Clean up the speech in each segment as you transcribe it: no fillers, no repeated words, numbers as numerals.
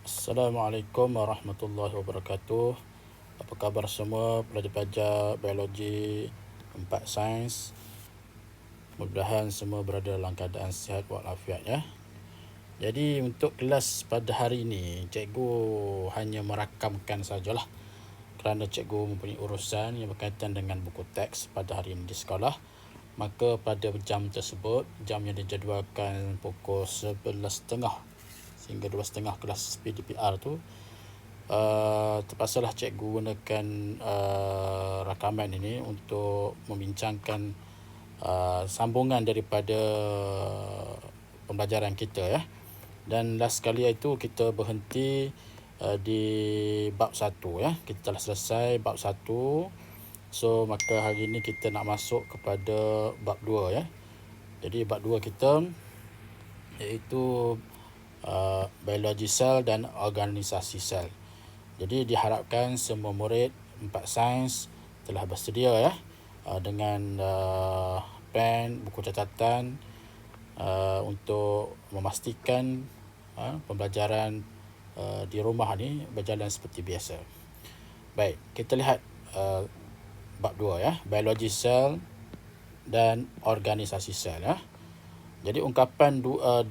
Assalamualaikum warahmatullahi wabarakatuh. Apa khabar semua pelajar-pelajar biologi 4 sains? Mudah-mudahan semua berada dalam keadaan sihat walafiat ya. Jadi untuk kelas pada hari ini, cikgu hanya merakamkan sajalah kerana cikgu mempunyai urusan yang berkaitan dengan buku teks pada hari ini di sekolah. Maka pada jam tersebut, jam yang dijadualkan pukul 11.30 sehingga 12.30 kelas PDPR tu, terpaksalah cikgu gunakan rakaman ini untuk membincangkan sambungan daripada pembelajaran kita ya. Dan last kali itu kita berhenti di bab 1 ya. Kita telah selesai bab 1. So maka hari ini kita nak masuk kepada bab 2 ya. Jadi bab 2 kita iaitu biologi sel dan organisasi sel. Jadi diharapkan semua murid 4 sains telah bersedia ya dengan pen, buku catatan untuk memastikan pembelajaran di rumah ni berjalan seperti biasa. Baik, kita lihat bab 2 ya, biologi sel dan organisasi sel ya. Jadi ungkapan dua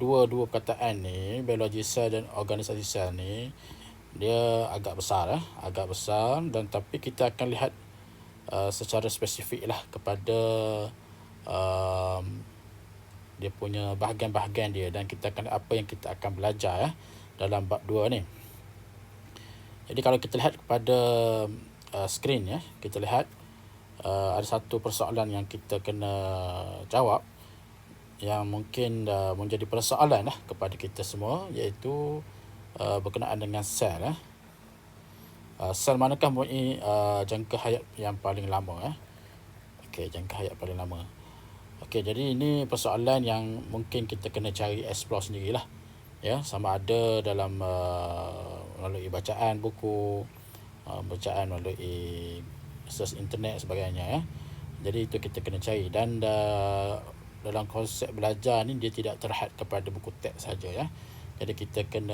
perkataan ni, biologi sel dan organisasi sel ni, dia agak besar agak besar, dan tapi kita akan lihat secara spesifik lah kepada dia punya bahagian-bahagian dia, dan kita akan apa yang kita akan belajar dalam bab 2 ni. Jadi kalau kita lihat kepada skrin ya, kita lihat ada satu persoalan yang kita kena jawab yang mungkin menjadi persoalan kepada kita semua, iaitu berkenaan dengan sel sel manakah mempunyai jangka hayat yang paling lama Okey, jangka hayat paling lama. Okey, jadi ini persoalan yang mungkin kita kena cari explore sendirilah ya, sama ada dalam melalui bacaan buku, bacaan melalui search internet sebagainya ya. Jadi itu kita kena cari, dan dalam konsep belajar ni dia tidak terhad kepada buku teks saja ya. Jadi kita kena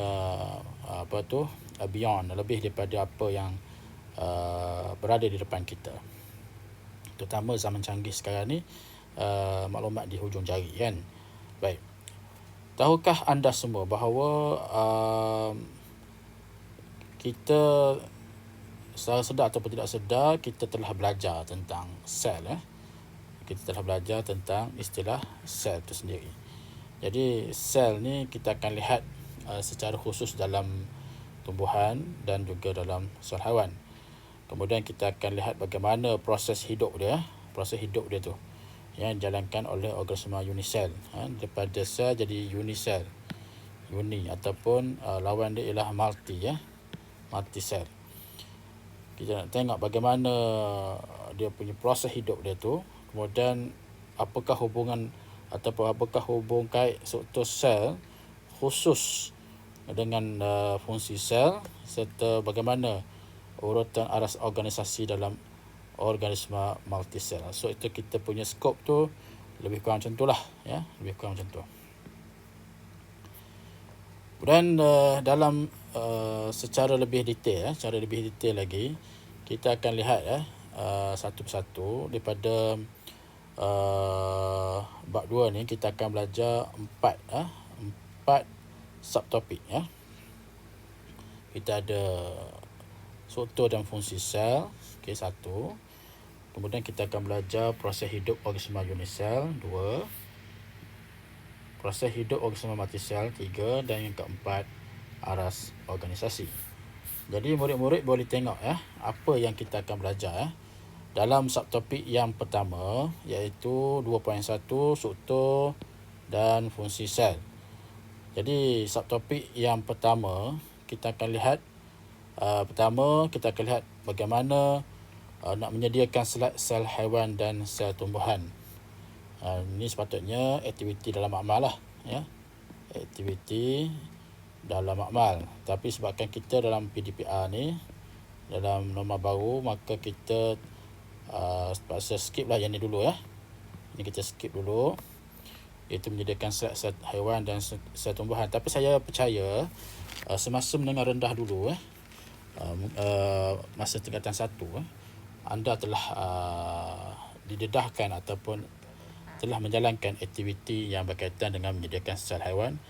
beyond, lebih daripada apa yang berada di depan kita. Terutama zaman canggih sekarang ni, maklumat di hujung jari kan. Baik. Tahukah anda semua bahawa kita secara sedar ataupun tidak sedar kita telah belajar tentang sel Kita telah belajar tentang istilah sel itu sendiri. Jadi sel ni kita akan lihat secara khusus dalam tumbuhan dan juga dalam sel haiwan. Kemudian kita akan lihat bagaimana proses hidup dia tu yang dijalankan oleh organisma unisel. Daripada sel jadi unisel, ataupun lawan dia ialah multisel. Kita nak tengok bagaimana dia punya proses hidup dia tu, kemudian apakah hubungan ataupun apakah hubung kait struktur sel khusus dengan fungsi sel, serta bagaimana urutan aras organisasi dalam organisma multisel. So itu kita punya skop tu lebih kurang macam tu lah ya, lebih kurang macam tu. Dan dalam secara lebih detail lagi, kita akan lihat satu persatu daripada bab 2 ni. Kita akan belajar empat subtopik ya. Kita ada struktur dan fungsi sel, satu. Kemudian kita akan belajar proses hidup organisma unisel, 2. Proses hidup organisma multisel, 3. Dan yang keempat, aras organisasi. Jadi murid-murid boleh tengok apa yang kita akan belajar dalam subtopik yang pertama, iaitu 2.1 struktur dan fungsi sel. Jadi subtopik yang pertama kita akan lihat kita akan lihat bagaimana nak menyediakan sel haiwan dan sel tumbuhan. Ini sepatutnya aktiviti dalam amal lah ya. Aktiviti dalam amal. Tapi sebabkan kita dalam PDPR ni, dalam norma baru, maka kita terpaksa skip lah yang ni dulu ya. Ini kita skip dulu, iaitu menyediakan sel haiwan dan sel tumbuhan. Tapi saya percaya semasa menengah rendah dulu, masa tingkatan 1, anda telah didedahkan ataupun telah menjalankan aktiviti yang berkaitan dengan menyediakan sel haiwan,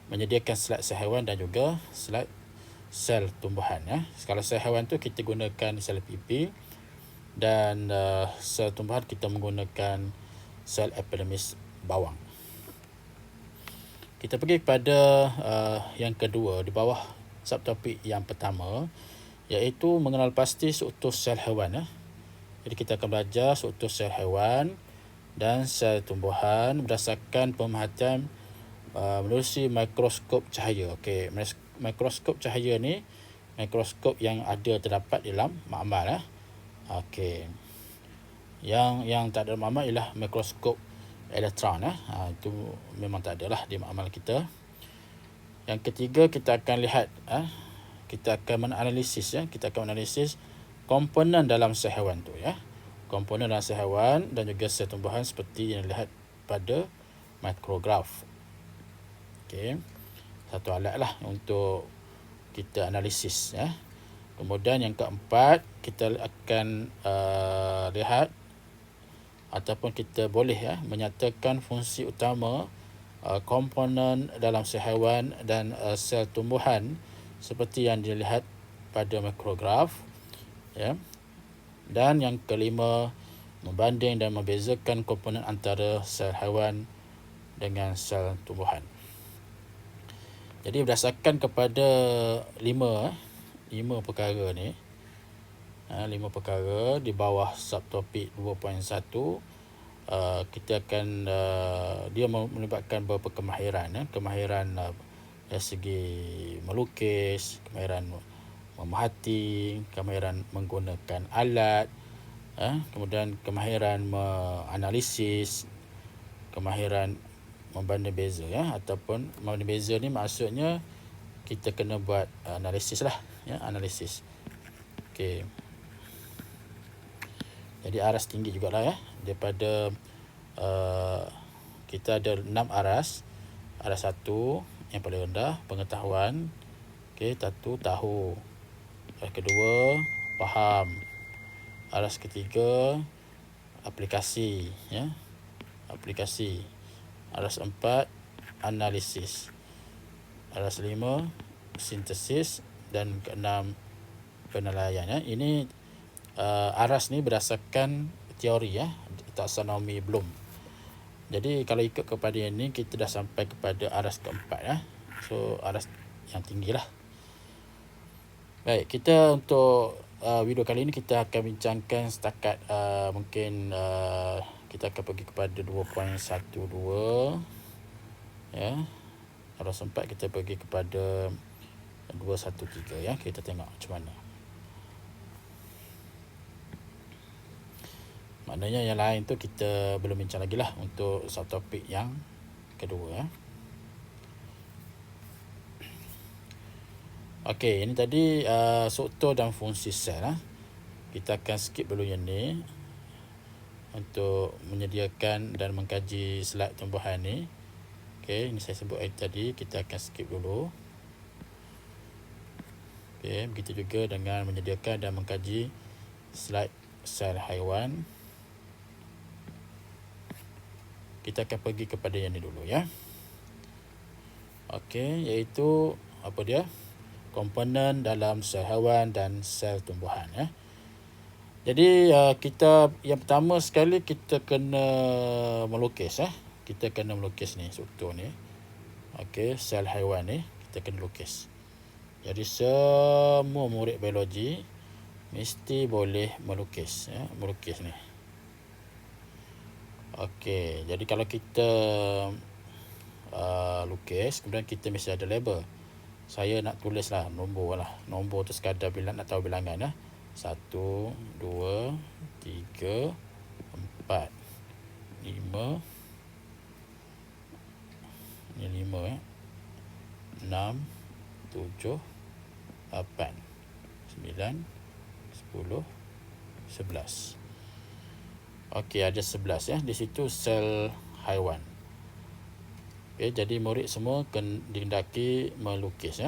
menyediakan slide sel haiwan dan juga slide sel tumbuhan. Kalau sel haiwan tu kita gunakan sel PP, dan sel tumbuhan kita menggunakan sel epidermis bawang. Kita pergi kepada yang kedua di bawah subtopik yang pertama, iaitu mengenal pasti struktur sel haiwan. Jadi kita akan belajar struktur sel haiwan dan sel tumbuhan berdasarkan pemerhatian menerusi mikroskop cahaya. Okey, mikroskop cahaya ni mikroskop yang ada terdapat dalam makmal. Okey. Yang tak ada makmal ialah mikroskop elektron. Itu memang tak ada lah di makmal kita. Yang ketiga, kita akan lihat, kita akan menganalisis, kita akan menganalisis komponen dalam sel haiwan tu, komponen dalam sel haiwan dan juga sel tumbuhan seperti yang dilihat pada mikrograf. Okey, satu alat lah untuk kita analisis. Kemudian yang keempat, kita akan lihat ataupun kita boleh menyatakan fungsi utama komponen dalam sel haiwan dan sel tumbuhan seperti yang dilihat pada mikrograf. Dan yang kelima, membanding dan membezakan komponen antara sel haiwan dengan sel tumbuhan. Jadi berdasarkan kepada lima perkara ni, 5 perkara di bawah subtopik 2.1, kita akan dia melibatkan beberapa kemahiran, kemahiran dari segi melukis, kemahiran memerhati, kemahiran menggunakan alat, kemudian kemahiran menganalisis, kemahiran membanding beza, ataupun membanding beza ni maksudnya kita kena buat analisis lah, analisis. Okey. Jadi aras tinggi jugalah, daripada kita ada 6 aras. Aras 1 yang paling rendah, pengetahuan. Okey, 1 tahu. Aras kedua, faham. Aras ketiga, aplikasi, aplikasi. Aras 4, analisis. Aras 5, sintesis, dan ke-6, penilaian. Ini aras ni berdasarkan teori, taksonomi Bloom. Jadi kalau ikut kepada ini, kita dah sampai kepada aras keempat. So aras yang tinggi lah. Baik, kita untuk video kali ini kita akan bincangkan setakat mungkin kita akan pergi kepada 2.12, kalau sempat kita pergi kepada 213, kita tengok macam mana. Maknanya yang lain tu kita belum bincang lagi lah untuk subtopik yang kedua. Okey, ini tadi struktur dan fungsi sel. Kita akan skip dulu yang ni untuk menyediakan dan mengkaji slide tumbuhan ni. Okey, ini saya sebut tadi, kita akan skip dulu. Okey, begitu juga dengan menyediakan dan mengkaji slide sel haiwan. Kita akan pergi kepada yang ni dulu, Okey, iaitu apa dia? Komponen dalam sel haiwan dan sel tumbuhan, Jadi kita yang pertama sekali kita kena melukis, Kita kena melukis ni struktur ni. Okey, sel haiwan ni kita kena lukis. Jadi semua murid biologi mesti boleh melukis, melukis ni. Okey, jadi kalau kita lukis, kemudian kita mesti ada label. Saya nak tulis lah nombor lah. Nombor tu sekadar nak tahu bilangan, 1, 2, 3, 4, 5. Ini 5, 6, 7, 8, 9, 10, 11. Okey, ada 11, di situ sel haiwan. Okey, jadi murid semua dihendaki melukis,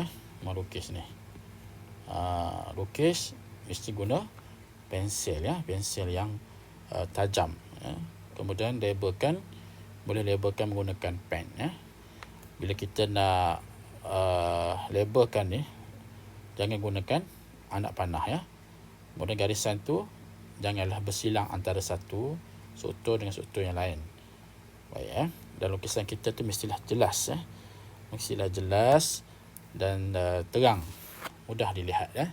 melukis ni. Lukis mesti guna pensel ya, pensel yang tajam ya. Kemudian labelkan, boleh labelkan menggunakan pen ya. Bila kita nak labelkan ni, jangan gunakan anak panah ya. Kemudian garisan tu janganlah bersilang antara satu struktur dengan struktur yang lain. Baik ya. Dan lukisan kita tu mestilah jelas ya. Mestilah jelas dan terang, mudah dilihat ya.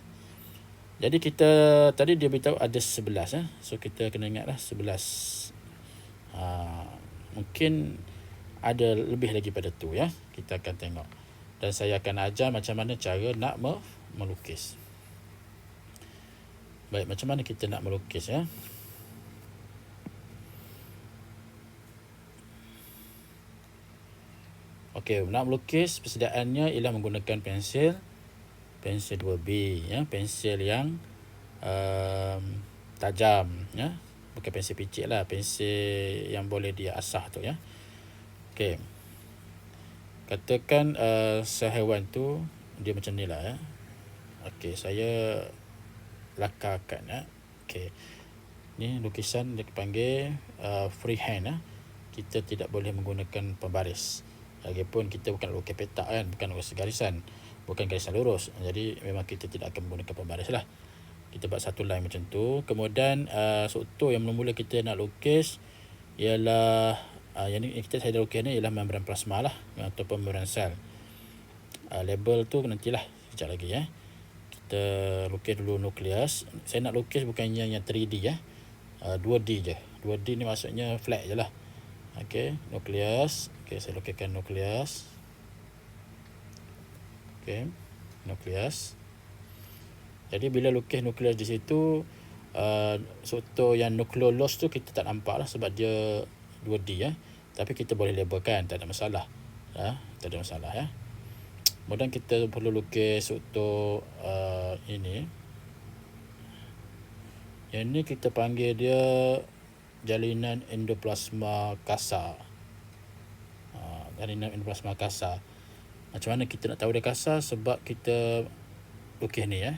Jadi kita tadi dia beritahu ada 11 ya. So kita kena ingatlah 11. Mungkin ada lebih lagi pada tu ya. Kita akan tengok. Dan saya akan ajar macam mana cara nak melukis. Baik, macam mana kita nak melukis ya? Okey, nak melukis persediaannya ialah menggunakan pensel 2B ya, pensel yang tajam ya. Bukan pensel picit lah, pensel yang boleh dia asah tu ya. Okey. Katakan sehaiwan tu dia macam ni lah ya. Okey, saya lakarkan ya. Okey. Ni lukisan dia panggil freehand ya. Kita tidak boleh menggunakan pembaris. Lagipun kita bukan lukis petak kan, bukan lukis garisan, bukan garisan lurus. Jadi memang kita tidak akan menggunakan pembaris lah. Kita buat satu line macam tu. Kemudian struktur yang mula-mula kita nak lukis ialah yang ni saya dah lukis ni ialah membran plasma lah ataupun membran sel. Label tu nantilah sekejap lagi ya. Kita lukis dulu nukleus. Saya nak lukis bukannya yang 3D ya. 2D je. 2D ni maksudnya flat je lah. Okey, nukleus. Okey, saya lukiskan nukleus. Okey, nukleus. Jadi bila lukis nukleus di situ, struktur yang nukleolus tu kita tak nampak lah sebab dia 2D ya. Tapi kita boleh labelkan, tak ada masalah. Tak ada masalah ya. Kemudian kita perlu lukis struktur ini. Yang ni kita panggil dia jalinan endoplasma kasar. Jalinan endoplasma kasar. Macam mana kita nak tahu dia kasar? Sebab kita lukis ni ya.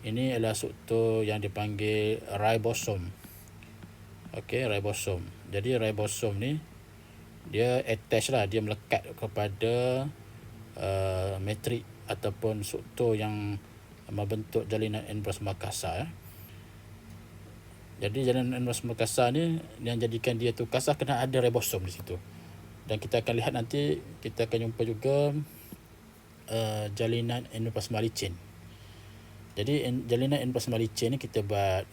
Ini adalah struktur yang dipanggil ribosom. Okey, ribosom. Jadi ribosom ni dia attach lah, dia melekat kepada matrik ataupun struktur yang membentuk jalinan endoplasma kasar ya. Jadi jalinan endoplasma kasar ni yang jadikan dia tu kasar kena ada ribosom di situ. Dan kita akan lihat nanti, kita akan jumpa juga jalinan endoplasma licin. Jadi jalinan endoplasma licin ni kita buat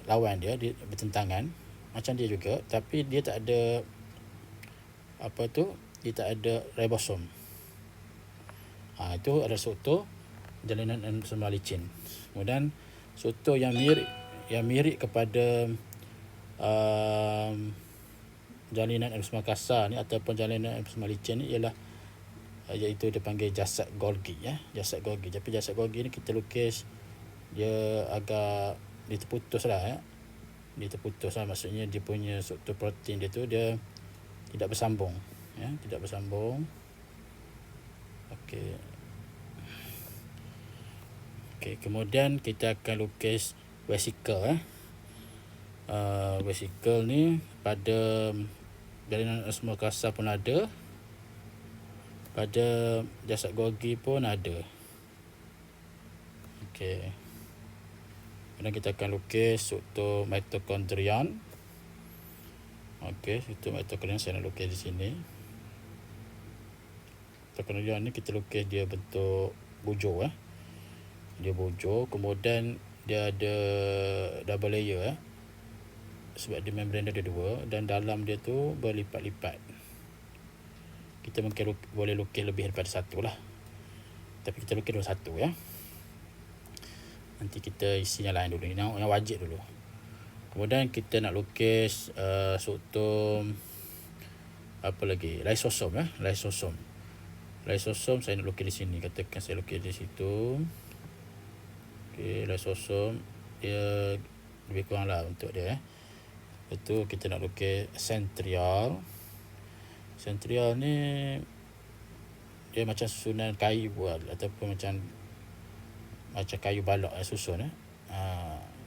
lawan dia bertentangan macam dia juga, tapi dia tak ada dia tak ada ribosom. Itu ada struktur jalinan endoplasma licin. Kemudian struktur yang mirip kepada jalinan endoplasma kasar ni ataupun jalinan endoplasma licin ni ialah iaitu dia panggil jasad Golgi ya, jasad Golgi. Tapi jasad Golgi ni kita lukis dia agak dia terputus lah ya. Dia terputus lah, maksudnya dia punya struktur protein dia tu dia tidak bersambung ya, tidak bersambung. Okey. Okey, kemudian kita akan lukis vesicle vesicle ni pada jalinan endoplasma kasar pun ada, pada jasad Golgi pun ada. Okey. Kemudian kita akan lukis struktur mitokondrion. Okey, struktur mitokondrion saya nak lukis di sini. Mitokondrion ni kita lukis dia bentuk bujur Dia bujur, kemudian dia ada double layer sebab dia membran dia ada dua dan dalam dia tu berlipat-lipat. Kita mungkin boleh lukis lebih daripada satu lah, tapi kita lukis dulu satu ya. Nanti kita isi yang lain dulu, yang wajib dulu. Kemudian kita nak lukis struktur apa lagi, lysosom ya, lysosom. Lysosom saya nak lukis di sini, katakan saya lukis di situ. Okey, lysosom dia lebih kurang lah untuk dia Itu kita nak lukis centriole. Centriole ni dia macam susunan kayu buat ataupun macam kayu balok susun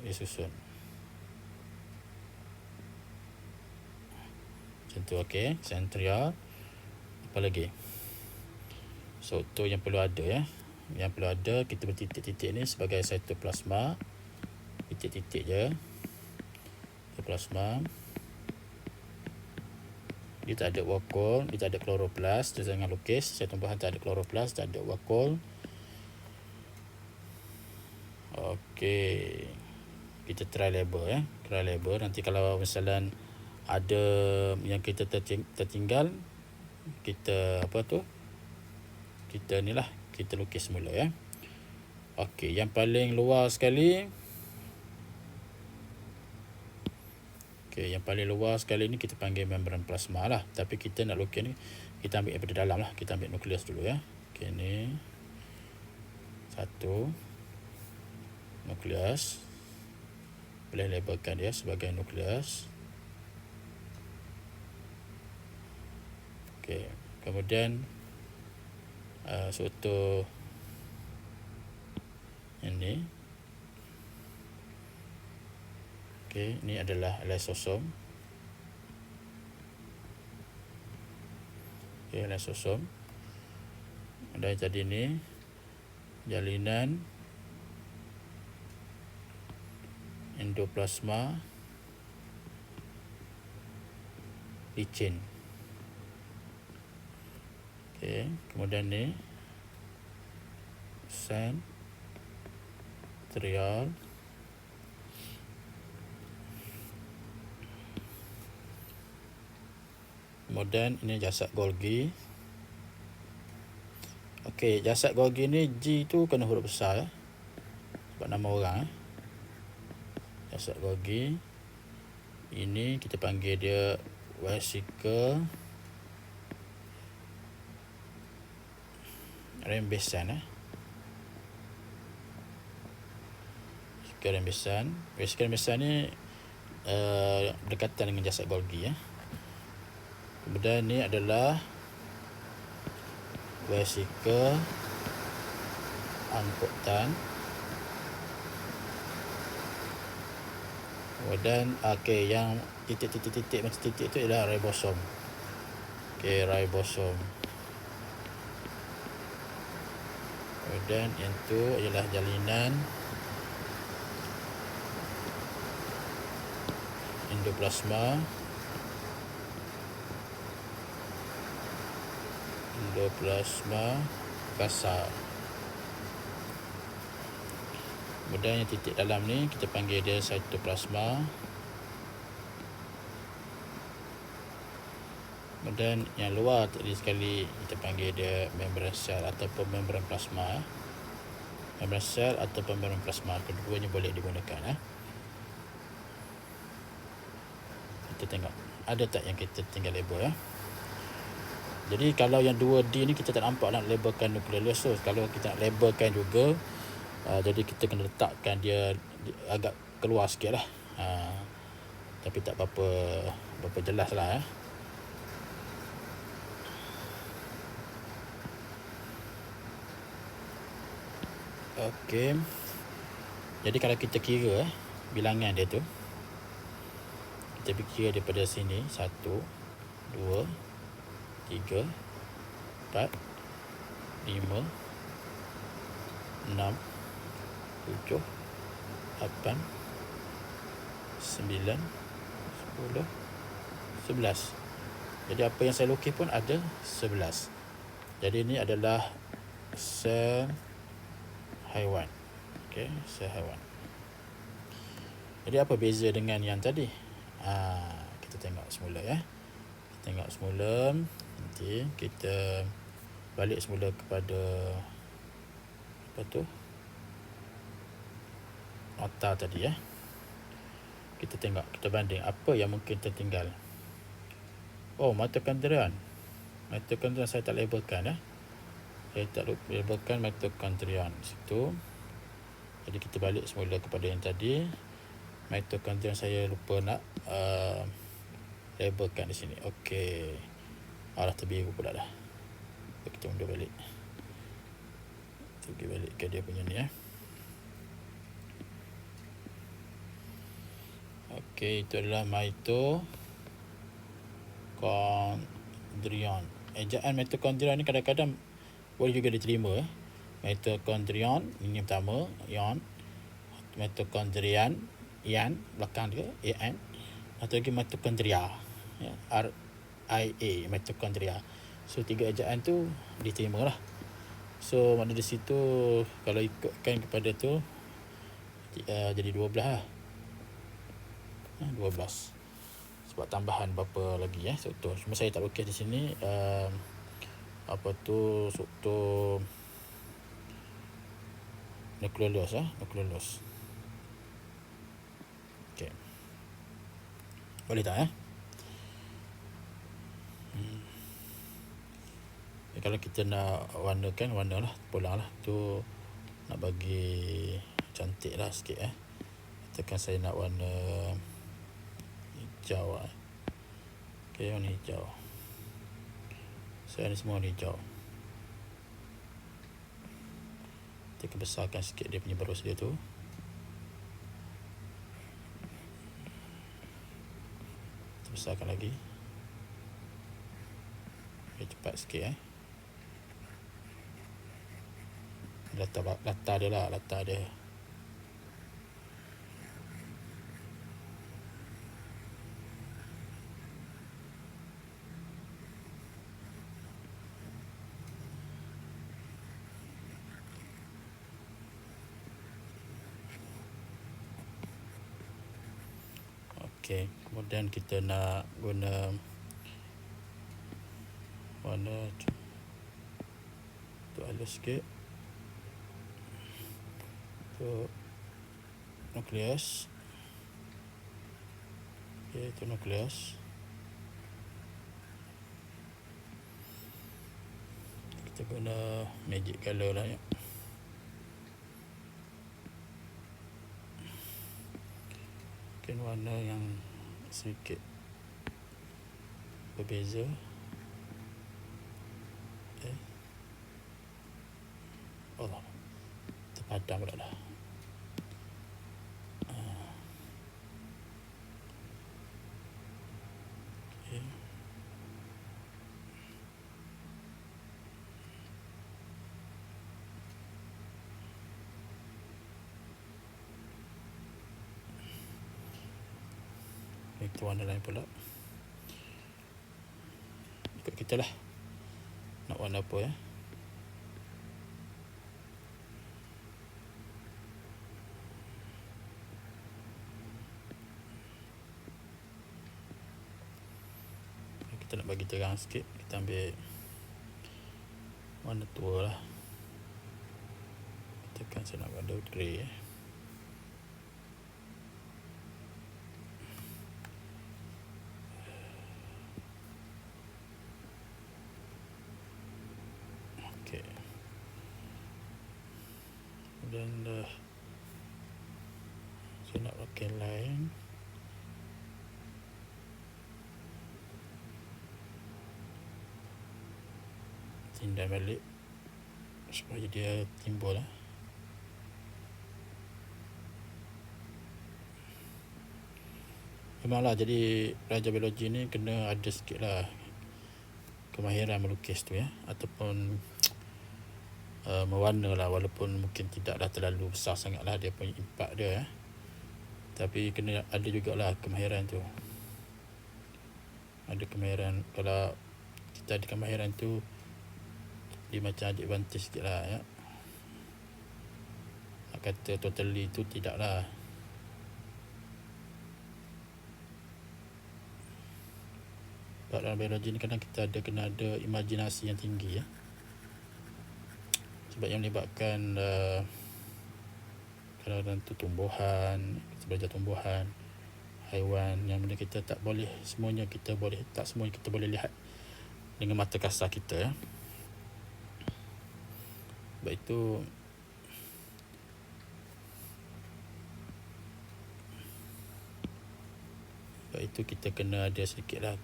dia susun macam tu. Okey, centriole. Apa lagi? So tu yang perlu ada ya. Yang perlu ada, kita bertitik-titik ni sebagai cytoplasma. Titik-titik je. Cytoplasma. Dia tak ada vakuol, dia tak ada kloroplas. Jangan lukis, saya tumbuhan tak ada kloroplas, tak ada vakuol. Okey, kita try label ya. Try label. Nanti kalau misalnya ada yang kita tertinggal, kita kita ni lah, kita lukis semula ya. Okey, yang paling luar sekali, yang paling luar sekali ni kita panggil membran plasma lah. Tapi kita nak lukis ni, kita ambil daripada dalam lah. Kita ambil nukleus dulu ya. Okey, ni satu nukleus. Boleh labelkan dia sebagai nukleus. Okey, kemudian suatu ini. Okey, ini adalah lysosom. Okey, lysosom. Dan jadi ni jalinan endoplasma licin. Okey, kemudian ni centriole. Kemudian ini jasad Golgi. Okey, jasad Golgi ni G tu kena huruf besar ya. Sebab nama orang jasad Golgi. Ini kita panggil dia vesicle rembesan Vesicle rembesan ni berdekatan dengan jasad Golgi ya. Kemudian ni adalah vesicle angkutan. Kemudian yang titik-titik macam titik tu ialah ribosom. Ribosom. Kemudian yang tu ialah jalinan endoplasma kasar. Kemudian yang titik dalam ni kita panggil dia cytoplasma. Kemudian yang luar tadi sekali kita panggil dia membran sel ataupun membran plasma. Membran sel ataupun membran plasma, keduanya boleh digunakan Kita tengok ada tak yang kita tinggal label ya. Jadi kalau yang 2D ni kita tak nampak nak labelkan nukleus. So kalau kita nak labelkan juga, jadi kita kena letakkan dia agak keluar sikit lah. Tapi tak berapa jelas lah ya. Okey. Jadi kalau kita kira bilangan dia tu, kita kira daripada sini 1, 2, 3, 4, 5, 6, 7, 8, 9, 10, 11. Jadi apa yang saya lukis pun ada 11. Jadi ini adalah sel haiwan. Okey, sel haiwan. Jadi apa beza dengan yang tadi? Kita tengok semula ya. Kita tengok semula. Nanti kita balik semula kepada nota tadi ya. Kita tengok, kita banding apa yang mungkin tertinggal. Mitokondrion. Mitokondrion saya tak labelkan ya. Saya tak labelkan mitokondrion situ. Jadi kita balik semula kepada yang tadi. Mitokondrion saya lupa nak labelkan di sini. Okey. Terbiru pula dah. Kita undur balik. Pergi balik ke dia punya ni Okey, itu adalah mitochondrion. Ejaan mitochondrion ni kadang-kadang boleh juga diterima. Mitochondrion ini pertama, ion. Mitochondrian, ian belakang dia, an. Atau lagi mitochondria, RIA, mitochondria. So 3 ejaan tu diterima lah. So makna di situ kalau ikutkan kepada tu jadi 12 lah. 12 sebab tambahan berapa lagi struktur. Cuma saya tak lukis di sini apa tu struktur nukleus nukleus. Okey, boleh tak kalau kita nak warnakan, warna lah, pulang lah tu, nak bagi cantik lah sikit katakan saya nak warna hijau Okey, warna hijau. Saya ni semua warna hijau. Kita besarkan sikit dia punya berus dia tu. Kita besarkan lagi. Cepat sikit latar dia lah, latar dia. Okey, kemudian kita nak guna warna tu halus sikit. Tu nukleus. Okey, itu nukleus. Kita guna magic color lah Mungkin warna yang sedikit berbeza. Allah, terpadam pula dah. Itu warna lain pula. Ikut kita lah nak warna apa kita nak bagi terang sikit, kita ambil warna tua lah. Tekan saya nak warna grey Okey. Dan saya nak pakai line. Tindak balik supaya dia timbul Memanglah jadi pelajar biologi ni kena ada sikit lah kemahiran melukis tu ataupun mewarna lah, walaupun mungkin tidaklah terlalu besar sangat lah dia punya impak dia tapi kena ada jugalah kemahiran tu. Ada kemahiran, kalau kita ada kemahiran tu dia macam ada advantage sikit lah nak kata totally tu tidaklah. Sebab dalam biologi ni kadang kita kena ada imajinasi yang tinggi sebab yang melibatkan kadang-kadang tu tumbuhan, kita belajar tumbuhan, haiwan, yang mana kita tak boleh semuanya kita boleh, tak semuanya kita boleh lihat dengan mata kasar kita Sebab itu kita kena ada sedikit lah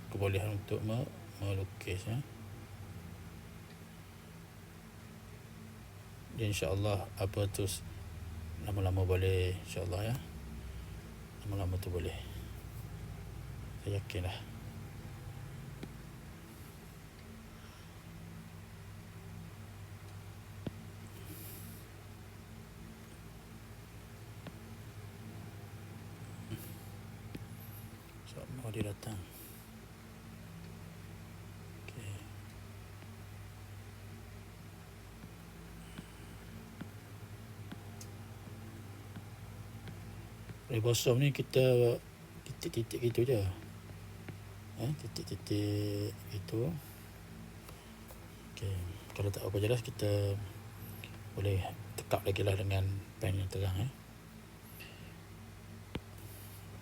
kebolehan untuk melukis dia insya-Allah apa tu lama-lama boleh, insya-Allah ya. Lama-lama tu boleh. Saya yakin lah. Semua dia datang. Okay. Ribosom ni kita titik-titik gitu je. Titik-titik itu. Okay. Kalau tak apa jelas kita boleh tekap lagi lah dengan pen yang terang.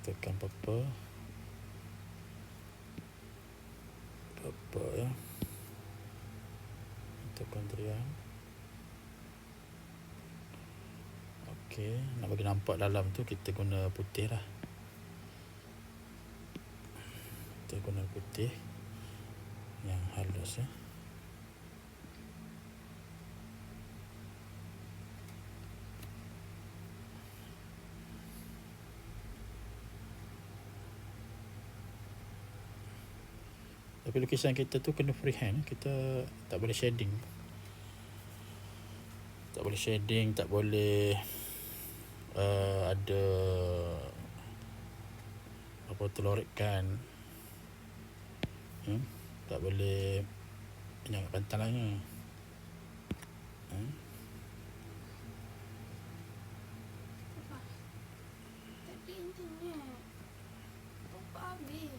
Tekan apa-apa ya. Tekan teriak. Okey, nak bagi nampak dalam tu kita guna putih lah. Kita guna putih yang halus ya. Tapi lukisan kita tu kena freehand, kita tak boleh shading. Tak boleh shading, tak boleh ada apa tu lorekkan. Tak boleh jangan pantalannya. Tadi intinya lupa habis.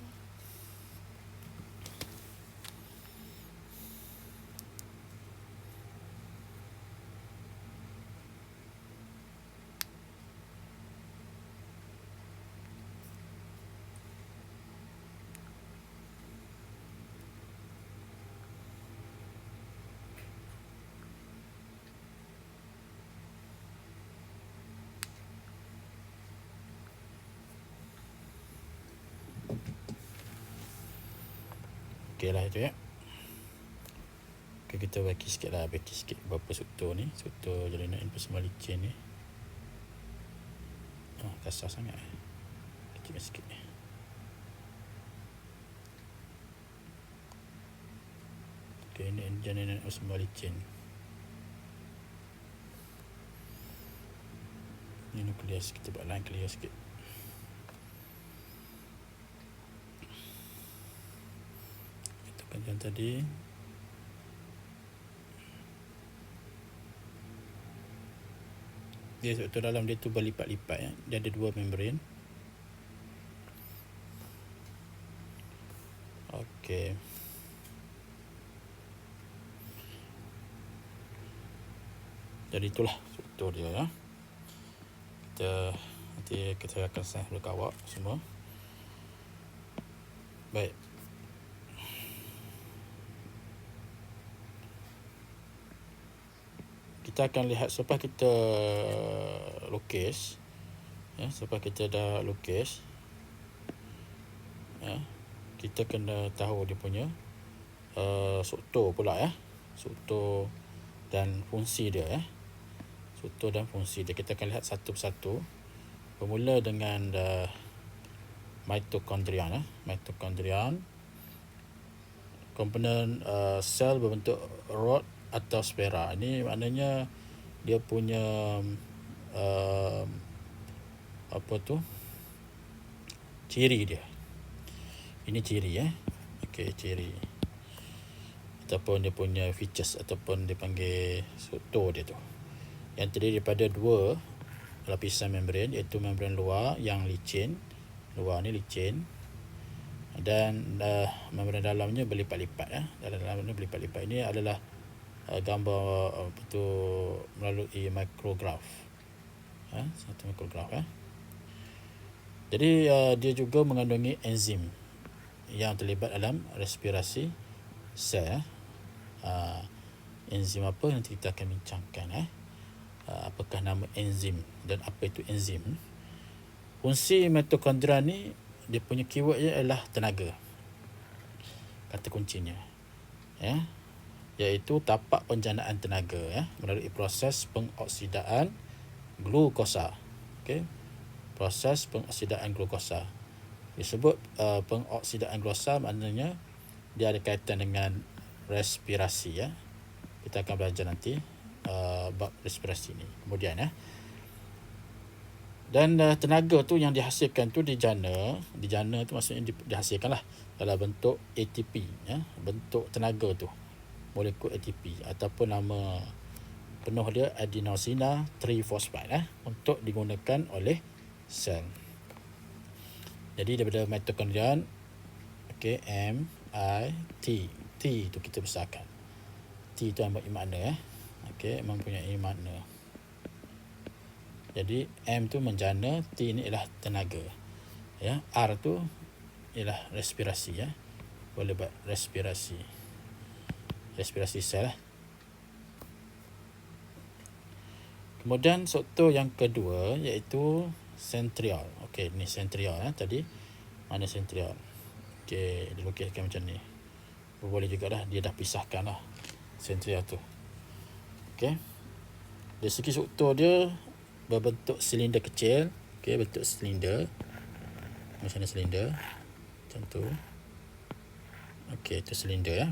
Okey lah itu ya. Okay, kita baki sikit berapa struktur ni. Struktur jalinan invisible licin ni. Kasar sangat. Kecil sikit ni. Okay, ini jalinan invisible licin. Ini nukleus, kita buat line clear sikit. Kita panjang tadi. Dia struktur dalam dia tu berlipat-lipat ya. Dia ada 2 membran. Okey. Jadi itulah struktur dia ya. Nanti kita akan sign dulu awak semua. Baik. Kita akan lihat selepas kita lukis ya, selepas kita dah lukis ya, kita kena tahu dia punya struktur pula ya, struktur dan fungsi dia ya. Struktur dan fungsi dia kita akan lihat satu persatu. Bermula dengan mitokondrian ya. Mitokondrian komponen sel berbentuk rod atau spera. Ini maknanya dia punya ciri dia. Ini ciri ya. Okey, ciri ataupun dia punya features ataupun dipanggil struktur dia tu, yang terdiri daripada 2 lapisan membran, iaitu membran luar yang licin, luar ni licin, dan membran dalamnya berlipat-lipat ya. Dalam ni berlipat-lipat. Ini adalah gambar melalui mikrograf. Satu mikrograf ya. Jadi dia juga mengandungi enzim yang terlibat dalam respirasi sel. Enzim apa nanti kita akan bincangkan apakah nama enzim dan apa itu enzim. Fungsi mitokondria ni, dia punya keyword dia adalah tenaga. Kata kuncinya ya. iaitu tapak penjanaan tenaga ya, melalui proses pengoksidaan glukosa. Okey. Proses pengoksidaan glukosa. Disebut pengoksidaan glukosa maknanya dia ada kaitan dengan respirasi ya. Kita akan belajar nanti bab respirasi ni kemudian ya. Dan tenaga tu yang dihasilkan tu dijana tu maksudnya dihasilkan lah dalam bentuk ATP ya, bentuk tenaga tu molekul ATP ataupun nama penuh dia adenosina triphosphate untuk digunakan oleh sel. Jadi daripada mitokondrian, okey, M I T. T tu kita besarkan. T tu makna okey, mempunyai makna. Jadi M tu menjana, T ni ialah tenaga. Ya, R tu ialah respirasi ya. Boleh buat respirasi sel. Kemudian struktur yang kedua iaitu centriole. Okey, ni centriole tadi. Mana centriole? Okey, dilukiskan macam ni. Boleh juga dah, dia dah pisahkan lah centriole tu. Okey. Dari segi struktur dia berbentuk silinder kecil. Okey, bentuk silinder. Macam ni silinder. Macam tu. Okey, itu silinder ya.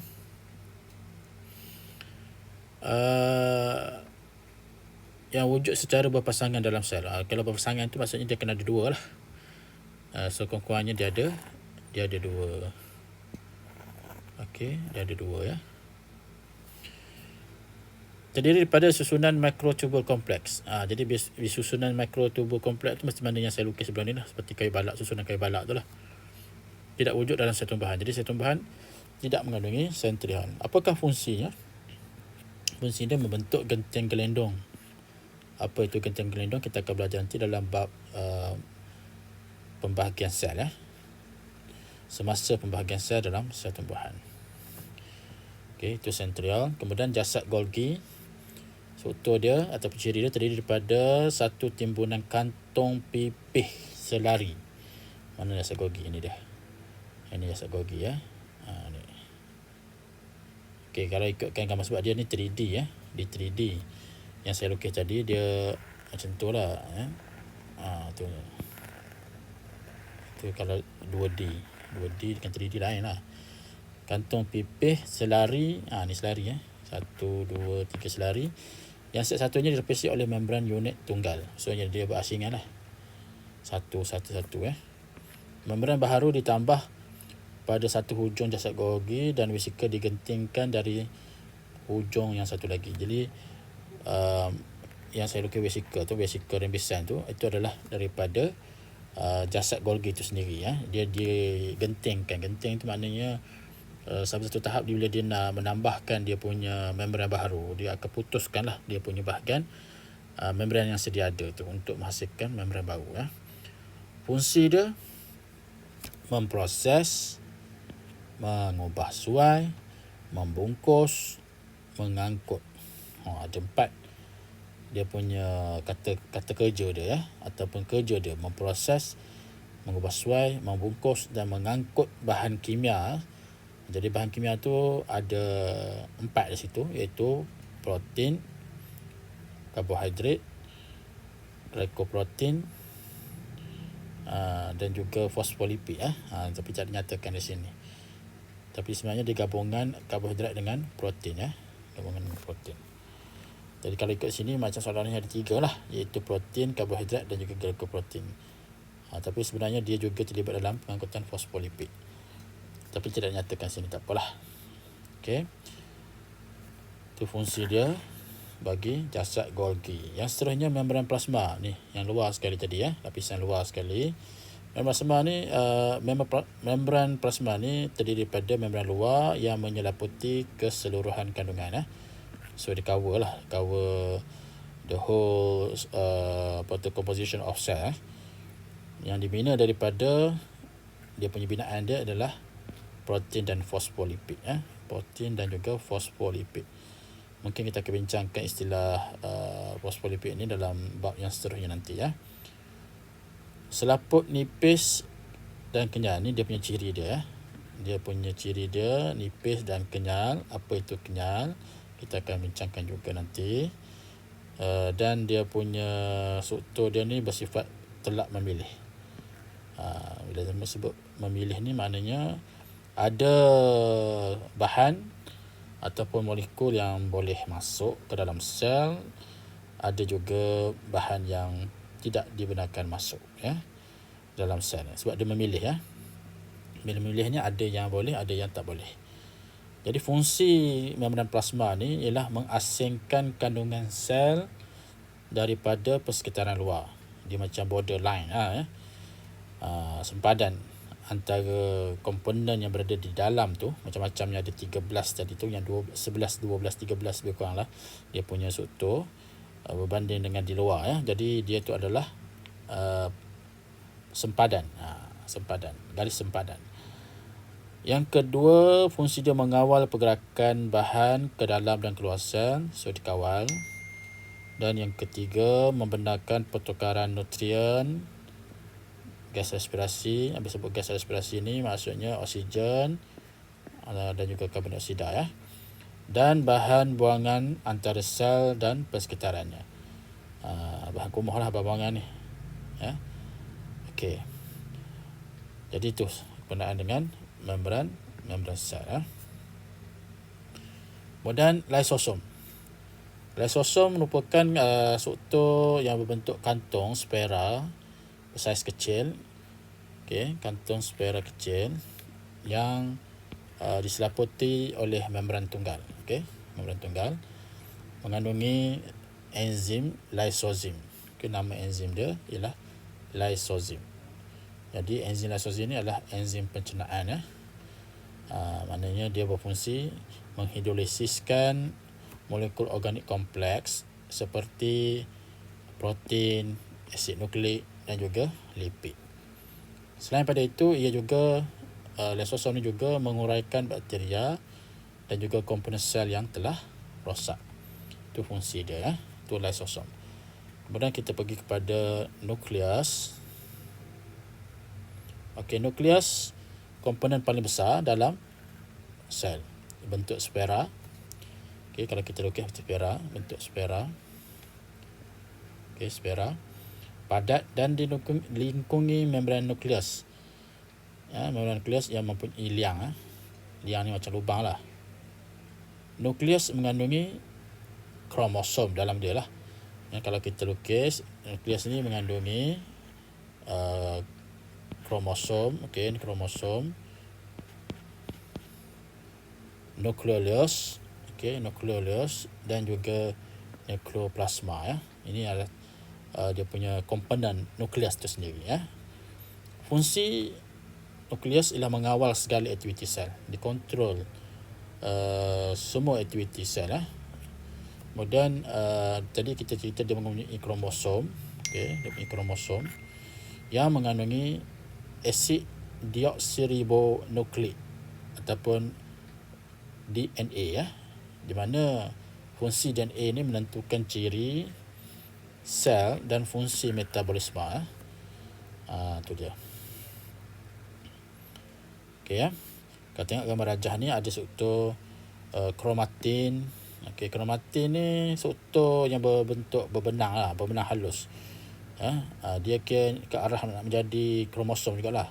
Yang wujud secara berpasangan dalam sel. Kalau berpasangan tu maksudnya dia kena ada dua lah. So kurang-kurangnya dia ada dua. Okey, dia ada dua ya. Terdiri daripada susunan mikrotubul kompleks. Jadi susunan mikrotubul kompleks tu mesti mana yang saya lukis sebelum ni lah, seperti kayu balak, susunan kayu balak tu lah. Tidak wujud dalam sel tumbuhan. Jadi sel tumbuhan tidak mengandungi centriole. Apakah fungsinya? Fungsi dia membentuk gentian gelendong. Apa itu gentian gelendong? Kita akan belajar nanti dalam bab pembahagian sel ya. Semasa pembahagian sel dalam sel tumbuhan. Okey, itu centriole. Kemudian jasad Golgi. Struktur dia atau ciri dia terdiri daripada satu timbunan kantong pipih selari. Mana jasad Golgi ini dia? Ini jasad Golgi ya. Ni. Okey, kalau ikutkan gambar sebab dia ni 3D ya. Di 3D. Yang saya lukis tadi dia macam tu lah ya. Tu. Itu kalau 2D. 2D dengan 3D lain lah. Kantong pipih selari. Ni selari ya. 1, 2, 3 selari. Yang set satunya dilapisi oleh membran unit tunggal. So dia berasingan lah. Satu ya. Membran baharu ditambah pada satu hujung jasad Golgi dan vesika digentingkan dari hujung yang satu lagi. Jadi yang saya lukis vesika rembesan tu, itu adalah daripada jasad Golgi itu sendiri ya. Dia digentingkan. Genting itu maknanya sampai satu tahap bila dia nak menambahkan dia punya membran baharu, dia akan putuskan lah dia punya bahagian membran yang sedia ada tu untuk menghasilkan membran baru ya. Fungsi dia memproses, mengubah suai, membungkus, mengangkut. Ada 4 dia punya kata kerja dia ya, ataupun kerja dia: memproses, mengubah suai, membungkus dan mengangkut bahan kimia. Jadi bahan kimia tu ada 4 di situ, iaitu protein, karbohidrat, glycoprotein dan juga fosfolipid tapi tak dinyatakan di sini. Tapi sebenarnya dia gabungan karbohidrat dengan protein ya, gabungan protein. Jadi kalau ikut sini macam soalannya ada 3 lah, iaitu protein, karbohidrat dan juga glycoprotein. Tapi sebenarnya dia juga terlibat dalam pengangkutan fosfolipid. Tapi tidak dinyatakan sini, tak apalah. Okey. Itu fungsi dia bagi jasad Golgi. Yang seterusnya membran plasma ni, yang luar sekali tadi ya, lapisan luar sekali. Membran plasma ni terdiri daripada membran luar yang menyeliputi keseluruhan kandungan ya. So dia cover the whole the composition of cell yang dibina daripada dia punya binaan dia adalah protein dan fosfolipid ya. Protein dan juga fosfolipid. Mungkin kita akan bincangkan istilah fosfolipid ini dalam bab yang seterusnya nanti ya. Selaput nipis dan kenyal ni dia punya ciri dia ya. Dia punya ciri dia nipis dan kenyal. Apa itu kenyal? Kita akan bincangkan juga nanti. Dan dia punya struktur dia ni bersifat telak memilih. Bila saya sebut memilih ni maknanya ada bahan ataupun molekul yang boleh masuk ke dalam sel, ada juga bahan yang tidak dibenarkan masuk dalam sel, sebab dia memilih Bila memilihnya ada yang boleh, ada yang tak boleh. Jadi fungsi membran plasma ni ialah mengasingkan kandungan sel daripada persekitaran luar. Dia macam borderline sempadan antara komponen yang berada di dalam tu. Macam-macamnya, ada 13 tadi tu, yang 11, 12, 13 lebih kurang lah dia punya struktur berbanding dengan di luar Jadi dia tu adalah sempadan, garis sempadan. Yang kedua, fungsi dia mengawal pergerakan bahan ke dalam dan keluar sel, so dikawal. Dan yang ketiga, membenarkan pertukaran nutrien, gas respirasi. Habis sebut gas respirasi ni maksudnya oksigen dan juga karbon dioksida dan bahan buangan antara sel dan persekitarannya. Bahan kumuh lah bahan buangan ni Okey. Jadi itu berkenaan dengan membran sel Kemudian lysosom. Lysosom merupakan struktur yang berbentuk kantong spera bersaiz kecil. Kantong spera kecil yang diselaputi oleh membran tunggal. Membran tunggal mengandungi enzim lysosim. Nama enzim dia ialah lysosim. Jadi enzim lysosim ni adalah enzim pencernaan maknanya dia berfungsi menghidrolisiskan molekul organik kompleks seperti protein, asid nukleik dan juga lipid. Selain pada itu, ia juga lysosom ni juga menguraikan bakteria dan juga komponen sel yang telah rosak. Itu fungsi dia itu lysosom. Kemudian kita pergi kepada nukleus. Nukleus komponen paling besar dalam sel, bentuk spera. Kalau kita lukis spera, bentuk spera. Spera padat dan dilingkungi membran nukleus. Membran nukleus yang mempunyai liang. Liang ni macam lubang lah. Nukleus mengandungi kromosom dalam dia lah. Kalau kita lukis, nukleus ni mengandungi kromosom. Kromosom, nukleolus, nukleolus dan juga nukleoplasma. Ini adalah dia punya komponen nukleus itu sendiri. Fungsi nukleus ialah mengawal segala aktiviti sel, dikontrol semua aktiviti sel. Kemudian tadi kita cerita dia mempunyai kromosom. Dia punya kromosom yang mengandungi asid deoksiribonukleik ataupun DNA di mana fungsi DNA ini menentukan ciri sel dan fungsi metabolisme. Itu dia. Kalau tengok gambar rajah ni ada struktur kromatin. Kromatin ni struktur yang berbentuk berbenang lah, berbenang halus. Dia ke arah nak menjadi kromosom jugalah.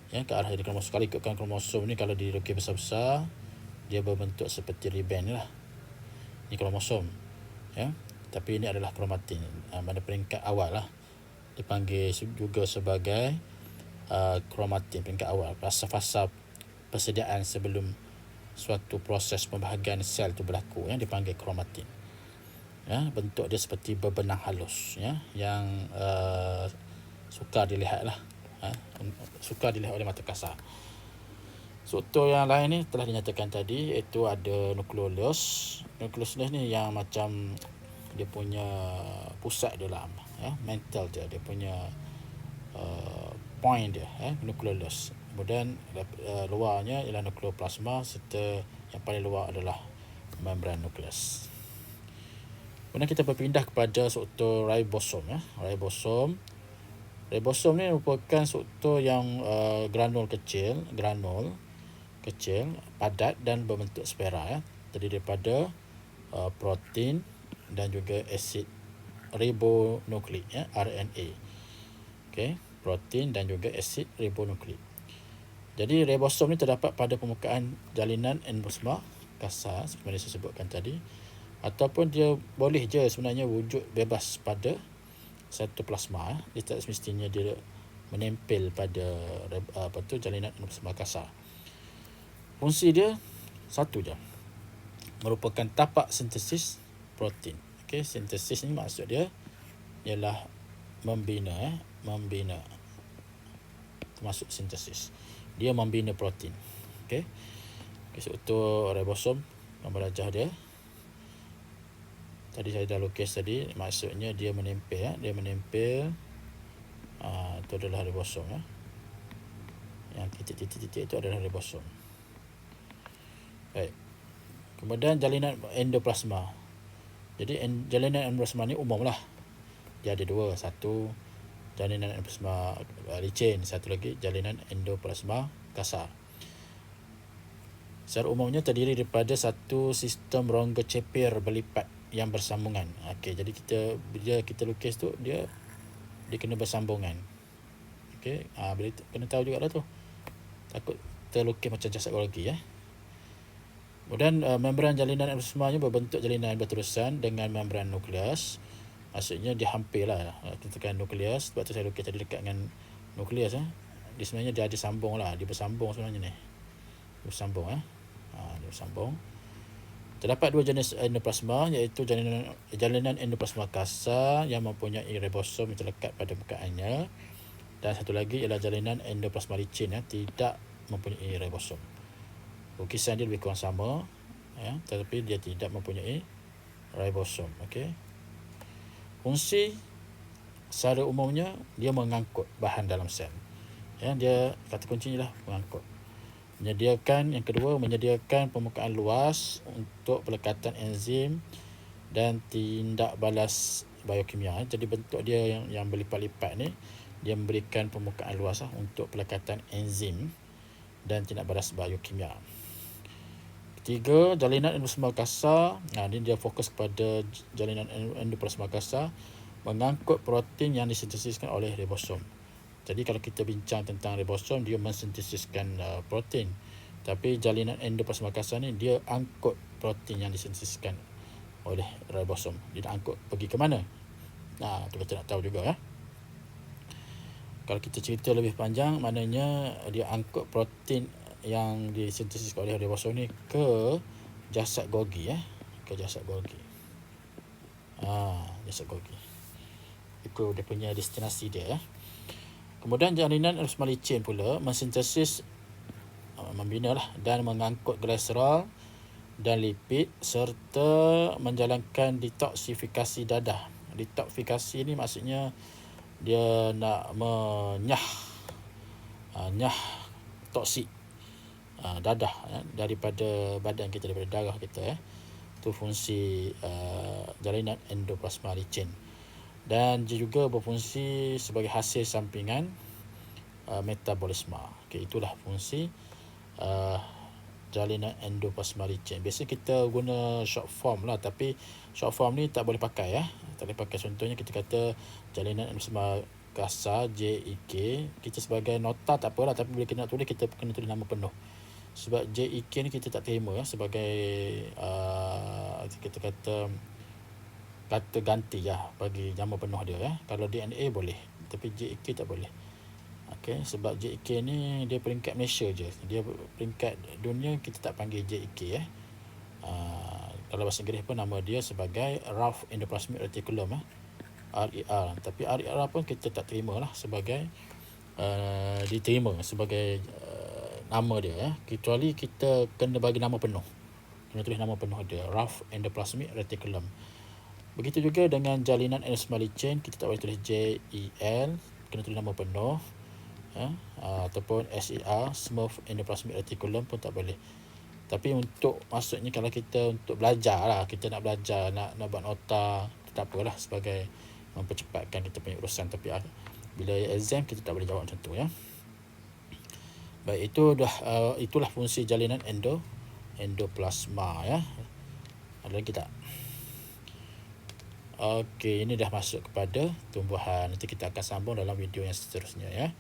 Ke arah jadi kromosom. Kalau ikutkan kromosom ni, kalau dilukis besar-besar, dia berbentuk seperti ribbon lah. Ini kromosom. Tapi ini adalah kromatin, pada peringkat awal lah. Dipanggil juga sebagai kromatin, peringkat awal, fasa-fasa persediaan sebelum suatu proses pembahagian sel itu berlaku, dipanggil kromatin. Bentuk dia seperti berbenang halus, yang sukar dilihat lah, sukar dilihat oleh mata kasar. Struktur yang lain ni telah dinyatakan tadi, iaitu ada nukleolus. Nukleolus ni yang macam dia punya pusat dalam, mantle dia punya point dia, nukleolus. Kemudian luarnya ialah nukleoplasma, serta yang paling luar adalah membran nukleus. Kemudian kita berpindah kepada struktur ribosom. Ribosom ni merupakan struktur yang granul kecil, kecil, padat dan berbentuk spira ya. Terdiri daripada protein dan juga asid ribonukleik ya, RNA. Okey, protein dan juga asid ribonukleik. Jadi ribosom ni terdapat pada permukaan jalinan endoplasma kasar seperti yang saya sebutkan tadi, ataupun dia boleh je sebenarnya wujud bebas pada cytoplasma. Dia tak semestinya dia menempel pada jalinan endoplasma kasar. Fungsi dia satu je, merupakan tapak sintesis protein. Okey, sintesis ni maksud dia ialah membina termasuk sintesis. Dia membina protein. Okey. So, untuk ribosom gambar rajah dia. Tadi saya dah lukis tadi, maksudnya dia menempel ya. Dia menempel. Itu adalah ribosom ya. Yang titik-titik itu adalah ribosom. Baik. Kemudian jalinan endoplasma. Jadi jalinan endoplasma ni umum lah. Dia ada dua. Satu jalinan endoplasma licin, satu lagi jalinan endoplasma kasar. Secara umumnya terdiri daripada satu sistem rongga cepir berlipat yang bersambungan. Okey, jadi bila kita lukis tu dia kena bersambungan. Okey, bila kena tahu juga lah tu. Takut terlukis macam jasad Golgi ya. Kemudian membran jalinan endoplasma berbentuk jalinan berterusan dengan membran nukleus. Maksudnya dia hampir lah. Kita tekan nukleus, sebab tu saya lukis tadi dekat dengan nukleus ya. Dia sebenarnya dia ada sambung lah. Dia bersambung sebenarnya ni. Dia bersambung ya. Dia bersambung. Terdapat dua jenis endoplasma, iaitu jalinan endoplasma kasar yang mempunyai ribosom yang terlekat pada permukaannya, dan satu lagi ialah jalinan endoplasma licin ya, tidak mempunyai ribosom. Lukisan dia lebih kurang sama ya, tetapi dia tidak mempunyai ribosom. Okey. Fungsi secara umumnya dia mengangkut bahan dalam sel. Ya, dia kata kuncinya lah mengangkut. Yang kedua, menyediakan permukaan luas untuk pelekatan enzim dan tindak balas biokimia. Jadi bentuk dia yang berlipat-lipat ni, dia memberikan permukaan luas untuk pelekatan enzim dan tindak balas biokimia. Ketiga, jalinan endoplasma kasar. Ini dia fokus kepada jalinan endoplasma kasar mengangkut protein yang disintesiskan oleh ribosom. Jadi kalau kita bincang tentang ribosom, dia mensintesiskan protein. Tapi jalinan endoplasma kasar ni dia angkut protein yang disintesiskan oleh ribosom. Dia nak angkut pergi ke mana? Itu kita nak tahu juga ya. Kalau kita cerita lebih panjang, maknanya dia angkut protein yang disintesiskan oleh ribosom ni ke jasad Golgi ya. Ke jasad Golgi. Jasad Golgi. Itu dia punya destinasi dia ya. Kemudian jalinan endoplasma licin pula mensintesis, membina lah dan mengangkut kolesterol dan lipid serta menjalankan detoksifikasi dadah. Detoksifikasi ni maksudnya dia nak nyah toksik dadah ya, daripada badan kita, daripada darah kita ya. Itu fungsi jalinan endoplasma licin. Dan dia juga berfungsi sebagai hasil sampingan metabolisme. Okey, itulah fungsi jalinan endoplasma licin. Biasa kita guna short form lah, tapi short form ni tak boleh pakai ya. Tak boleh pakai. Contohnya kita kata jalinan endoplasma kasar JEK, kita sebagai nota tak apalah, tapi bila kita nak tulis, kita kena tulis nama penuh. Sebab JEK ni kita tak terima ya, sebagai kita kata ganti ya bagi nama penuh dia ya. Kalau DNA boleh, tapi JEK tak boleh. Okey, sebab JEK ni dia peringkat Malaysia je. Dia peringkat dunia kita tak panggil JEK ya. Kalau bahasa Inggeris pun nama dia sebagai Rough Endoplasmic Reticulum RER. Tapi RER pun kita tak terima lah sebagai diterima sebagai nama dia ya. Kecuali kita kena bagi nama penuh. Kena tulis nama penuh dia, Rough Endoplasmic Reticulum. Begitu juga dengan jalinan endoplasma licin, kita tak boleh tulis JEL, kena tulis nama penuh ya, ataupun SER, Smooth Endoplasmic Reticulum pun tak boleh. Tapi untuk maksudnya kalau kita untuk belajar lah, kita nak belajar, nak buat nota, tak apalah, sebagai mempercepatkan kita punya urusan. Tapi bila exam kita tak boleh jawab macam tu ya. Baik, itu itulah fungsi jalinan endoplasma ya. Ada lagi tak? Okey, ini dah masuk kepada tumbuhan. Nanti kita akan sambung dalam video yang seterusnya ya.